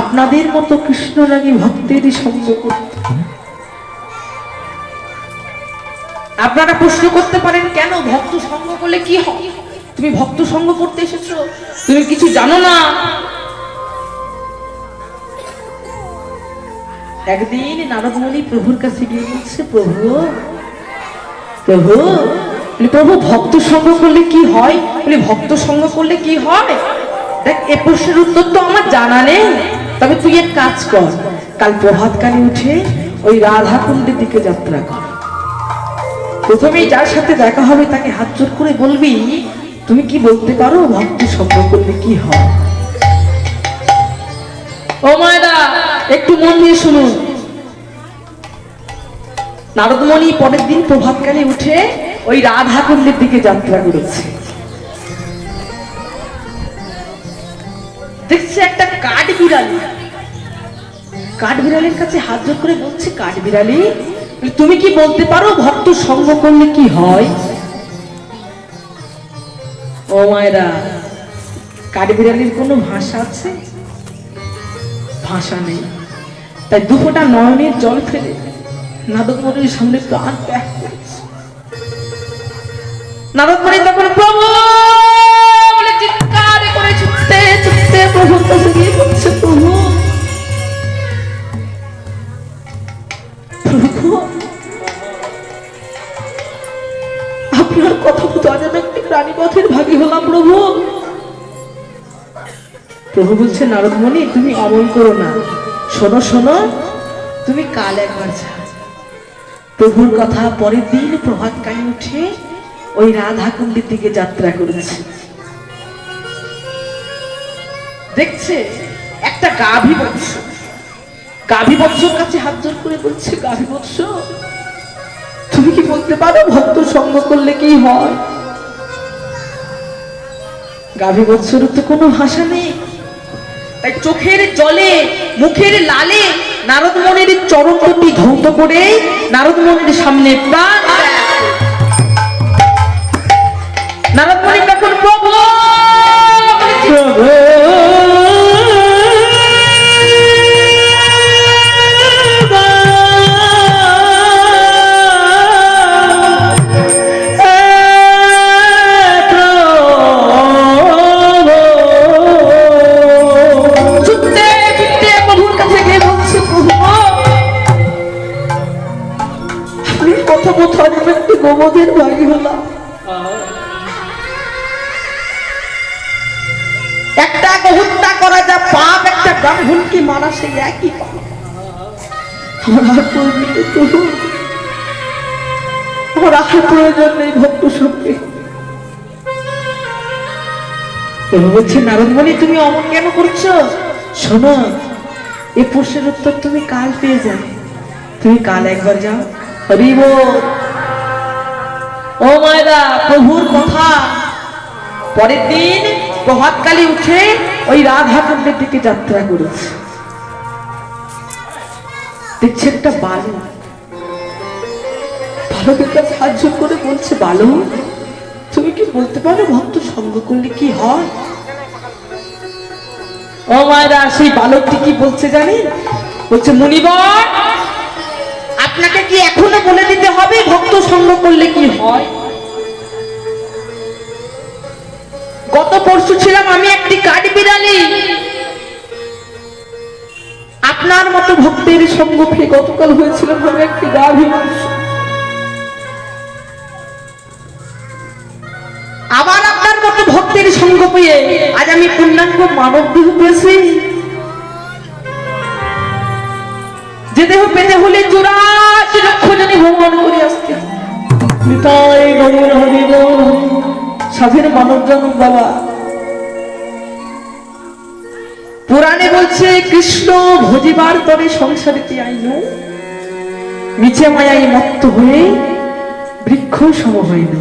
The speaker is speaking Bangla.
আপনাদের মতো কৃষ্ণরাগী ভক্তের সঙ্গ করতে। আপনারা প্রশ্ন করতে পারেন, কেন ভক্ত সঙ্গ করলে কি হয়? তুমি ভক্ত সঙ্গ করতে এসেছো, তুমি কিছু জানো না? একদিন নারদ মুনি প্রভুর কাছে গিয়ে বলছে, প্রভু প্রভু প্রভু ভক্ত সঙ্গ করলে কি হয়? বলে ভক্ত সঙ্গ করলে কি হয়? দেখ, এ প্রশ্নের উত্তর তো আমার জানা নেই, তবে তুই এক কাজ কর, কাল প্রভাতকালে উঠে ওই রাধা কুণ্ডের দিকে যাত্রা কর। প্রথমেই যার সাথে দেখা হবে তাকে হাত জোর করে বলবি, তুমি কি বলতে পারো ভক্ত সঙ্গ করলে কি হয়? ও মায়েরা, একটু মন দিয়ে শুনুন। নারদমণি পরের দিন প্রভাতকালে উঠে ওই রাধা কুণ্ডের দিকে যাত্রা করেছে। দেখছে একটা কাঠ বিড়ালি, কাঠ বিড়ালির কাছে হাত জোর করে বলছে, কাঠ বিড়ালি তুমি কি বলতে পারো ভক্ত সঙ্গ করলে কি হয়? ও মায়েরা, কাঠ বিড়ালির কোনো ভাষা আছে? ভাষা নেই। তাই দুফোঁটা নয়নের জল ফেলে নারদমণির সামনে প্রাণ ত্যাগ করেছে। নারদমণি তখন প্রভু বলে চিৎকার করে ছুটতে ছুটতে প্রভুর কাছে গিয়ে বলছে, প্রভু প্রভু আপনার কথা মতো আজ আমি একটি প্রাণী পথের ভাগী হলাম প্রভু। প্রভু বলছে, নারদমণি তুমি অমল করো না, শোনো শোনো, তুমি কাল একবার যাও। প্রভুর কথা পরের দিন প্রভাতকালে উঠে ওই রাধা কুণ্ডের দিকে যাত্রা করেছে। দেখছে একটা গাভী বৎস, গাভী বৎসর কাছে হাত জোর করে বলছে, গাভী বৎস তুমি কি বলতে পারো ভক্ত সঙ্গ করলে কি হয়? গাভী বৎসর তো কোনো ভাষা নেই। তাই চোখের জলে মুখের লালে নারদমণির চরণ দুটি ধৌত করে নারদমণির সামনে প্রাণ নারদমণি তখন প্রভু প্রভু গোমদের ভাগী হলাম। একটা হত্যা করা যা পাপ, একটা ব্রাহ্মণকে মারা সেই একই পাপ। আমার আর প্রয়োজন নেই ভক্ত সঙ্গে। বলছে, নারদমণি তুমি অমন কেন করছো? শোনো, এই প্রশ্নের উত্তর তুমি কাল পেয়ে যাবে। তুমি কাল একবার যাও। হরি বল। ও মায়েরা, প্রভুর কথা পরের দিন প্রভাতকালে উঠে ওই রাধা কুণ্ডের দিকে যাত্রা করেছে। দেখছে একটা বালক, বালকের কাছে হাত জোর করে বলছে, বালক তুমি কি বলতে পারো ভক্ত সঙ্গ করলে কি হয়? ও মায়েরা, সেই বালকটি কি বলছে জানেন? বলছে, মুনিবর আপনাকে কি এখনো বলে দিতে হবে ভক্ত সঙ্গ করলে কি হয়? গত পরশু ছিলাম আমি একটি কাঠ বিড়ালি, আপনার মতো ভক্তের সঙ্গ পেয়ে গতকাল হয়েছিলাম আমি একটি গাভী বৎস। আবার আপনার মতো ভক্তের সঙ্গ পেয়ে আজ আমি পূর্ণাঙ্গ মানব দেহ পেয়েছি। যে দেহ পেতে হলে 84 লক্ষ জনে ভ্রমণ করে আসতে। সাধের মানব জন্ম বাবা। পুরাণে বলছে, কৃষ্ণ ভজিবার তরে সংসারেতে আইন, মিছে মায়াই মত্ত হয়ে বৃক্ষ সম হইল।